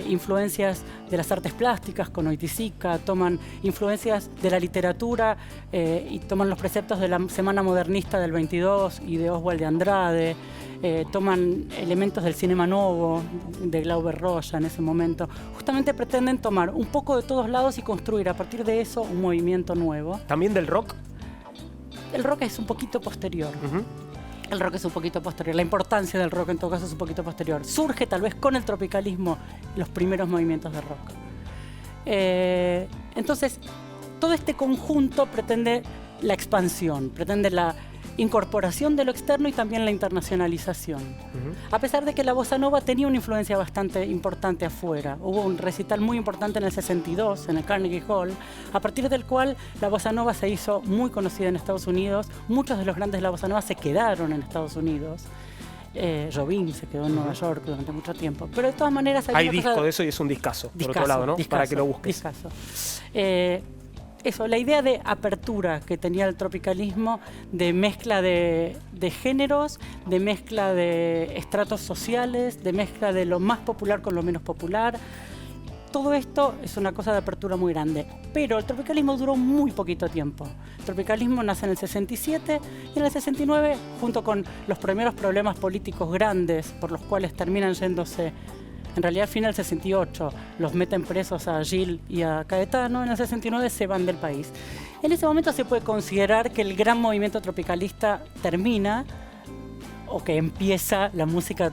influencias de las artes plásticas con Oiticica, toman influencias de la literatura y toman los preceptos de la Semana Modernista del 22 y de Oswald de Andrade, toman elementos del Cinema Novo, de Glauber Rocha en ese momento. Justamente pretenden tomar un poco de todos lados y construir a partir de eso un movimiento nuevo. ¿También del rock? El rock es un poquito posterior. El rock es un poquito posterior, la importancia del rock en todo caso es un poquito posterior. Surge tal vez con el tropicalismo los primeros movimientos de rock. Entonces, todo este conjunto pretende la expansión, pretende la incorporación de lo externo y también la internacionalización. A pesar de que la bossa nova tenía una influencia bastante importante afuera. Hubo un recital muy importante en el 62, en el Carnegie Hall, a partir del cual la bossa nova se hizo muy conocida en Estados Unidos. Muchos de los grandes de la bossa nova se quedaron en Estados Unidos. Jobim se quedó en Nueva York durante mucho tiempo. Pero de todas maneras... Hay disco de eso y es un discazo, por otro lado, ¿no? Para que lo busques. Discazo. Eso, la idea de apertura que tenía el tropicalismo, de mezcla de géneros, de mezcla de estratos sociales, de mezcla de lo más popular con lo menos popular. Todo esto es una cosa de apertura muy grande. Pero el tropicalismo duró muy poquito tiempo. El tropicalismo nace en el 67 y en el 69, junto con los primeros problemas políticos grandes por los cuales terminan yéndose. En realidad, al final del 68 los meten presos a Gil y a Caetano, en el 69 se van del país. En ese momento se puede considerar que el gran movimiento tropicalista termina o que empieza la música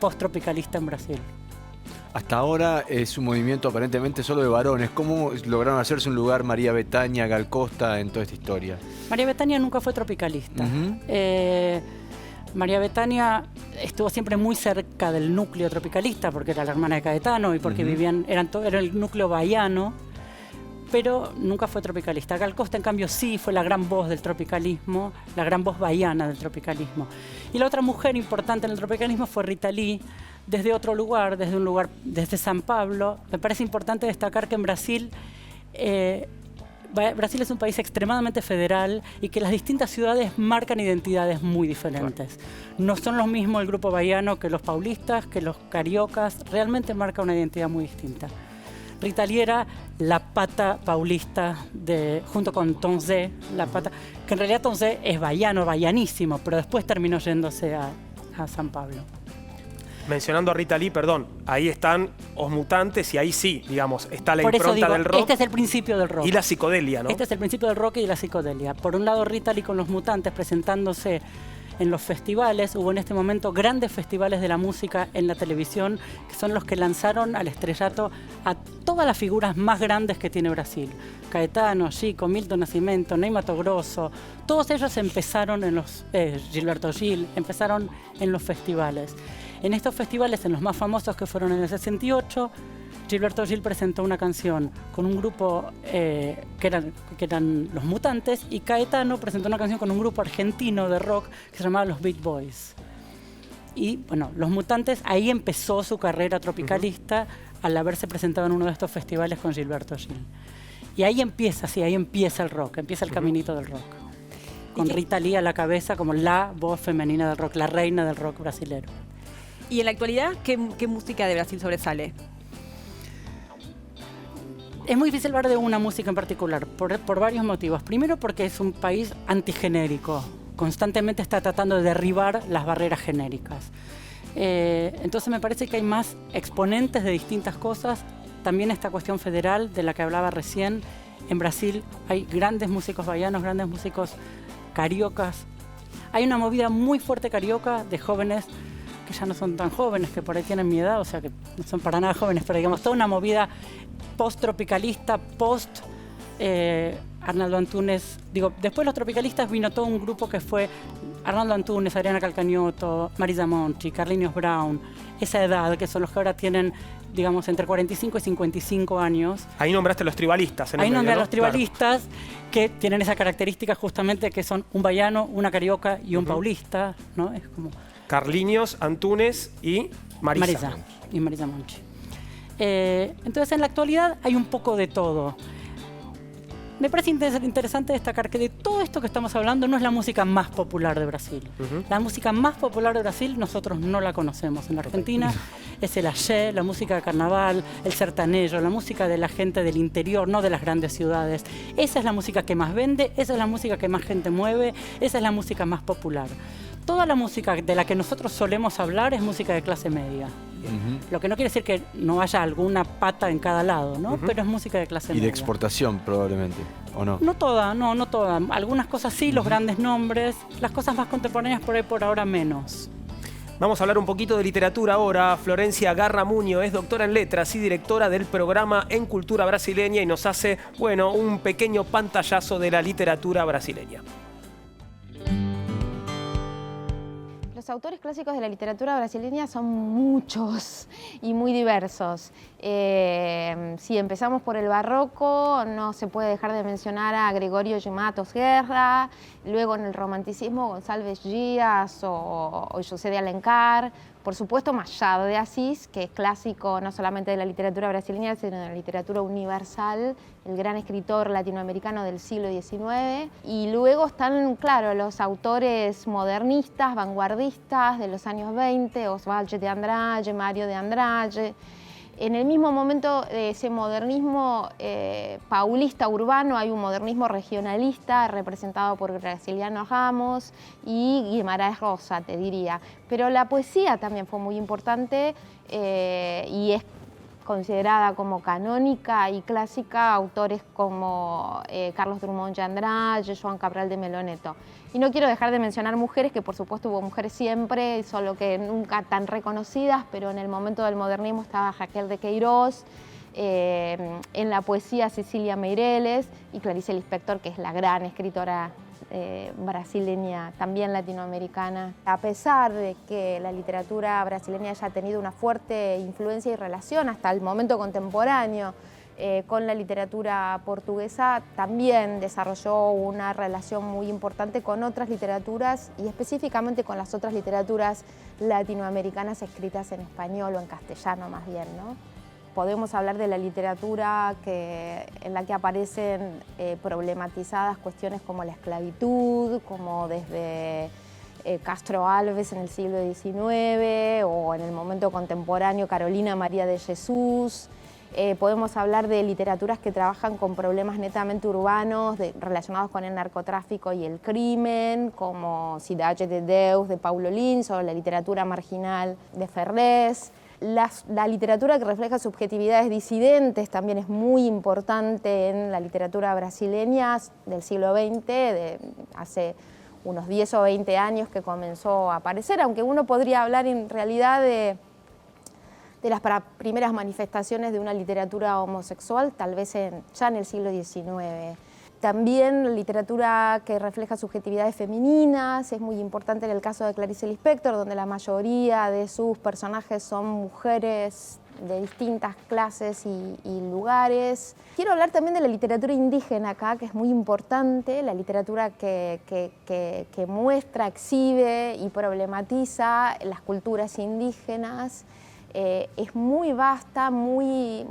post-tropicalista en Brasil. Hasta ahora es un movimiento aparentemente solo de varones. ¿Cómo lograron hacerse un lugar María Bethânia, Gal Costa en toda esta historia? María Bethânia nunca fue tropicalista. María Bethânia estuvo siempre muy cerca del núcleo tropicalista porque era la hermana de Caetano y porque era el núcleo bahiano, pero nunca fue tropicalista. Gal Costa, en cambio, sí fue la gran voz del tropicalismo, la gran voz bahiana del tropicalismo. Y la otra mujer importante en el tropicalismo fue Rita Lee, desde otro lugar, desde San Pablo. Me parece importante destacar que en Brasil Brasil es un país extremadamente federal y que las distintas ciudades marcan identidades muy diferentes. Claro. No son lo mismo el grupo bahiano que los paulistas, que los cariocas. Realmente marca una identidad muy distinta. Rita Lee era la pata paulista junto con Tom Zé, que en realidad Tom Zé es bahianísimo, pero después terminó yéndose a San Pablo. Mencionando a Rita Lee, perdón, ahí están Os Mutantes y ahí sí, digamos, está la impronta del rock. Este es el principio del rock. Y la psicodelia, ¿no? Este es el principio del rock y de la psicodelia. Por un lado, Rita Lee con Los Mutantes presentándose en los festivales. Hubo en este momento grandes festivales de la música en la televisión, que son los que lanzaron al estrellato a todas las figuras más grandes que tiene Brasil. Caetano, Chico, Milton Nascimento, Ney Matogrosso, todos ellos empezaron en los... Gilberto Gil, empezaron en los festivales. En estos festivales, en los más famosos que fueron en el 68, Gilberto Gil presentó una canción con un grupo que eran Los Mutantes, y Caetano presentó una canción con un grupo argentino de rock que se llamaba Los Beat Boys. Y bueno, Los Mutantes, ahí empezó su carrera tropicalista al haberse presentado en uno de estos festivales con Gilberto Gil. Y ahí empieza el rock, empieza el caminito del rock. Con Rita Lee a la cabeza como la voz femenina del rock, la reina del rock brasilero. Y en la actualidad, ¿qué música de Brasil sobresale? Es muy difícil hablar de una música en particular, por varios motivos. Primero porque es un país antigenérico. Constantemente está tratando de derribar las barreras genéricas. Entonces me parece que hay más exponentes de distintas cosas. También esta cuestión federal de la que hablaba recién. En Brasil hay grandes músicos baianos, grandes músicos cariocas. Hay una movida muy fuerte carioca de jóvenes que ya no son tan jóvenes, que por ahí tienen mi edad, o sea que no son para nada jóvenes, pero digamos toda una movida post-tropicalista, Arnaldo Antunes. Digo, después de los tropicalistas vino todo un grupo que fue Arnaldo Antunes, Adriana Calcañoto, Marisa Monti, Carlinhos Brown, esa edad, que son los que ahora tienen, digamos, entre 45 y 55 años. Ahí nombraste a los tribalistas. Ahí nombré a los tribalistas, claro, que tienen esa característica justamente que son un baiano, una carioca y un paulista, ¿no? Es como... Carlinhos, Antunes y Marisa. Y Marisa Monti. Entonces, en la actualidad hay un poco de todo. Me parece interesante destacar que de todo esto que estamos hablando no es la música más popular de Brasil. La música más popular de Brasil nosotros no la conocemos. En la Argentina es el axé, la música de carnaval, el sertanejo, la música de la gente del interior, no de las grandes ciudades. Esa es la música que más vende, esa es la música que más gente mueve, esa es la música más popular. Toda la música de la que nosotros solemos hablar es música de clase media. Lo que no quiere decir que no haya alguna pata en cada lado, ¿no? Pero es música de clase media. Y de exportación probablemente, ¿o no? No toda. Algunas cosas sí, los grandes nombres. Las cosas más contemporáneas por ahí por ahora menos. Vamos a hablar un poquito de literatura ahora. Florencia Garramuño es doctora en letras y directora del programa en cultura brasileña y nos hace, bueno, un pequeño pantallazo de la literatura brasileña. Los autores clásicos de la literatura brasileña son muchos y muy diversos. Si empezamos por el barroco, no se puede dejar de mencionar a Gregorio de Matos Guerra, luego en el romanticismo Gonçalves Dias o José de Alencar, por supuesto Machado de Assis, que es clásico no solamente de la literatura brasileña, sino de la literatura universal, el gran escritor latinoamericano del siglo XIX. Y luego están, claro, los autores modernistas, vanguardistas de los años 20, Oswald de Andrade, Mario de Andrade. En el mismo momento de ese modernismo paulista urbano hay un modernismo regionalista representado por Graciliano Ramos y Guimarães Rosa, te diría. Pero la poesía también fue muy importante y es considerada como canónica y clásica autores como Carlos Drummond de Andrade, Joan Cabral de Meloneto. Y no quiero dejar de mencionar mujeres, que por supuesto hubo mujeres siempre, solo que nunca tan reconocidas, pero en el momento del modernismo estaba Raquel de Queiroz, en la poesía Cecilia Meireles y Clarice Lispector, que es la gran escritora brasileña, también latinoamericana. A pesar de que la literatura brasileña haya tenido una fuerte influencia y relación hasta el momento contemporáneo con la literatura portuguesa, también desarrolló una relación muy importante con otras literaturas y específicamente con las otras literaturas latinoamericanas escritas en español o en castellano más bien, ¿no? Podemos hablar de la literatura en la que aparecen problematizadas cuestiones como la esclavitud, como desde Castro Alves en el siglo XIX o en el momento contemporáneo Carolina María de Jesús. Podemos hablar de literaturas que trabajan con problemas netamente urbanos relacionados con el narcotráfico y el crimen, como Cidade de Deus de Paulo Lins o la literatura marginal de Ferrés. La literatura que refleja subjetividades disidentes también es muy importante en la literatura brasileña del siglo XX, de hace unos 10 o 20 años que comenzó a aparecer, aunque uno podría hablar en realidad de las primeras manifestaciones de una literatura homosexual, tal vez ya en el siglo XIX. También la literatura que refleja subjetividades femeninas es muy importante en el caso de Clarice Lispector, donde la mayoría de sus personajes son mujeres de distintas clases y lugares. Quiero hablar también de la literatura indígena acá, que es muy importante, la literatura que muestra, exhibe y problematiza las culturas indígenas. Es muy vasta, muy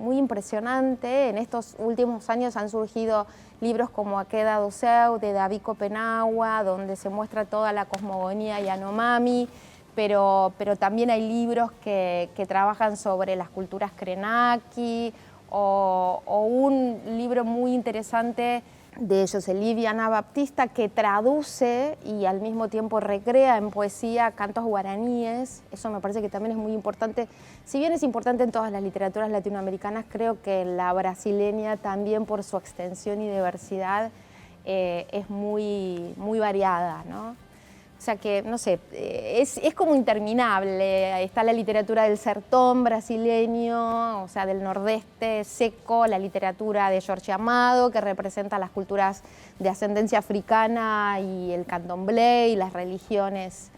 impresionante. En estos últimos años han surgido libros como Aqueda do Céu, de David Copenagua, donde se muestra toda la cosmogonía Yanomami, pero también hay libros que trabajan sobre las culturas Krenak o un libro muy interesante de Josely Anabaptista, que traduce y al mismo tiempo recrea en poesía cantos guaraníes. Eso me parece que también es muy importante. Si bien es importante en todas las literaturas latinoamericanas, creo que la brasileña también, por su extensión y diversidad, es muy variada, ¿no? O sea que, no sé, es como interminable. Está la literatura del sertón brasileño, o sea, del nordeste seco, la literatura de Jorge Amado, que representa las culturas de ascendencia africana, y el candomblé y las religiones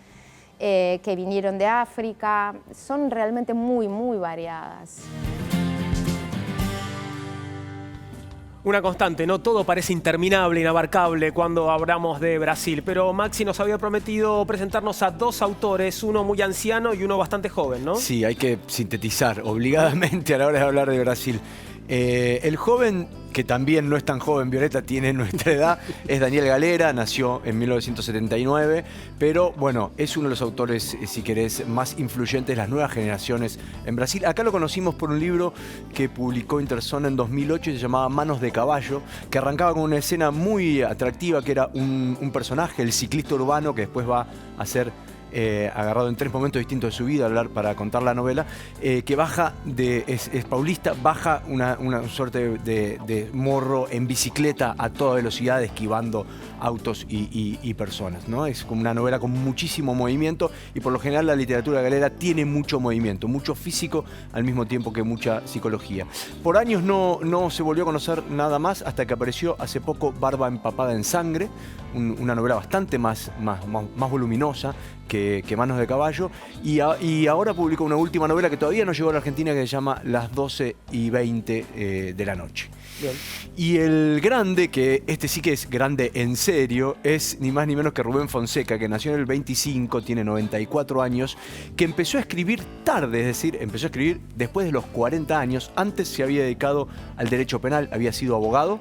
que vinieron de África. Son realmente muy variadas. Una constante, ¿no? Todo parece interminable, inabarcable cuando hablamos de Brasil, pero Maxi nos había prometido presentarnos a dos autores, uno muy anciano y uno bastante joven, ¿no? Sí, hay que sintetizar obligadamente a la hora de hablar de Brasil. El joven, que también no es tan joven, Violeta tiene nuestra edad, es Daniel Galera, nació en 1979, pero bueno, es uno de los autores, si querés, más influyentes de las nuevas generaciones en Brasil. Acá lo conocimos por un libro que publicó Interzona en 2008 y se llamaba Manos de Caballo, que arrancaba con una escena muy atractiva, que era un personaje, el ciclista urbano, que después va a ser agarrado en 3 momentos distintos de su vida para contar la novela, que baja es paulista, baja una suerte de morro en bicicleta a toda velocidad, esquivando autos y personas, ¿no? Es como una novela con muchísimo movimiento, y por lo general la literatura galera tiene mucho movimiento, mucho físico, al mismo tiempo que mucha psicología. Por años no se volvió a conocer nada más, hasta que apareció hace poco Barba empapada en sangre, una novela bastante más voluminosa que Manos de Caballo, y ahora publicó una última novela que todavía no llegó a la Argentina, que se llama Las 12:20 de la noche. Bien. Y el grande, que este sí que es grande en serio, es ni más ni menos que Rubén Fonseca, que nació en el 25, tiene 94 años, que empezó a escribir tarde, es decir, empezó a escribir después de los 40 años. Antes se había dedicado al derecho penal, había sido abogado,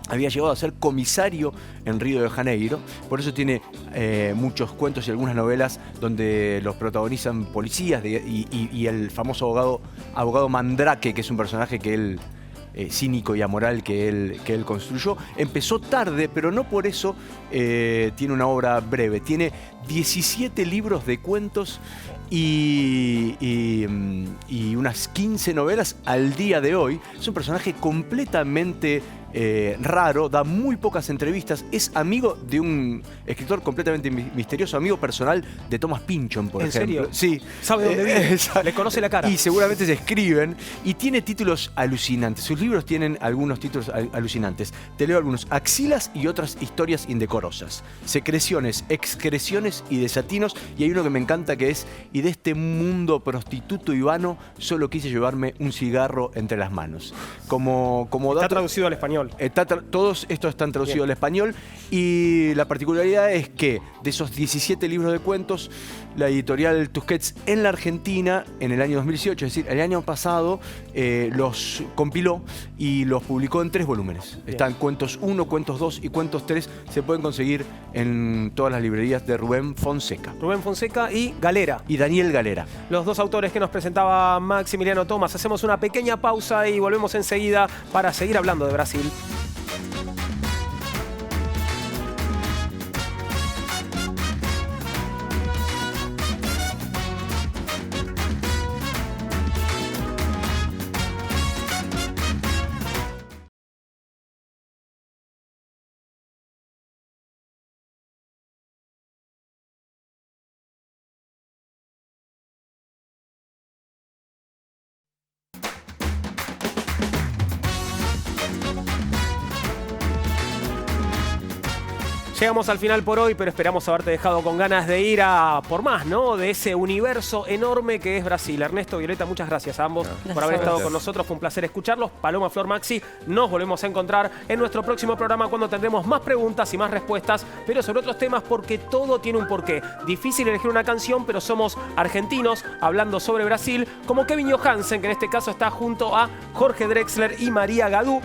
había llegado a ser comisario en Río de Janeiro, por eso tiene muchos cuentos y algunas novelas donde los protagonizan policías y el famoso abogado Mandrake, que es un personaje que él cínico y amoral que él construyó. Empezó tarde, pero no por eso tiene una obra breve. Tiene 17 libros de cuentos y unas 15 novelas al día de hoy. Es un personaje completamente raro, da muy pocas entrevistas, es amigo de un escritor completamente misterioso, amigo personal de Thomas Pynchon, por ejemplo. ¿En serio? Sí. ¿Sabe dónde vive? Le conoce la cara. Y seguramente se escriben, y tiene títulos alucinantes. Sus libros tienen algunos títulos alucinantes. Te leo algunos: Axilas y otras historias indecorosas, Secreciones, Excreciones y Desatinos, y hay uno que me encanta, que es: Y de este mundo prostituto y vano solo quise llevarme un cigarro entre las manos. Como Está traducido al español. Todos estos están traducidos al español, y la particularidad es que de esos 17 libros de cuentos, la editorial Tusquets en la Argentina, en el año 2018, es decir, el año pasado, los compiló y los publicó en 3 volúmenes. Bien. Están Cuentos 1, Cuentos 2 y Cuentos 3. Se pueden conseguir en todas las librerías de Rubén Fonseca. Rubén Fonseca y Galera. Y Daniel Galera. Los dos autores que nos presentaba Maximiliano Thomas. Hacemos una pequeña pausa y volvemos enseguida para seguir hablando de Brasil. Llegamos al final por hoy, pero esperamos haberte dejado con ganas de ir a por más, ¿no? De ese universo enorme que es Brasil. Ernesto, Violeta, muchas gracias a ambos por haber estado con nosotros. Fue un placer escucharlos. Paloma, Flor, Maxi, nos volvemos a encontrar en nuestro próximo programa, cuando tendremos más preguntas y más respuestas, pero sobre otros temas, porque todo tiene un porqué. Difícil elegir una canción, pero somos argentinos hablando sobre Brasil, como Kevin Johansen, que en este caso está junto a Jorge Drexler y María Gadú.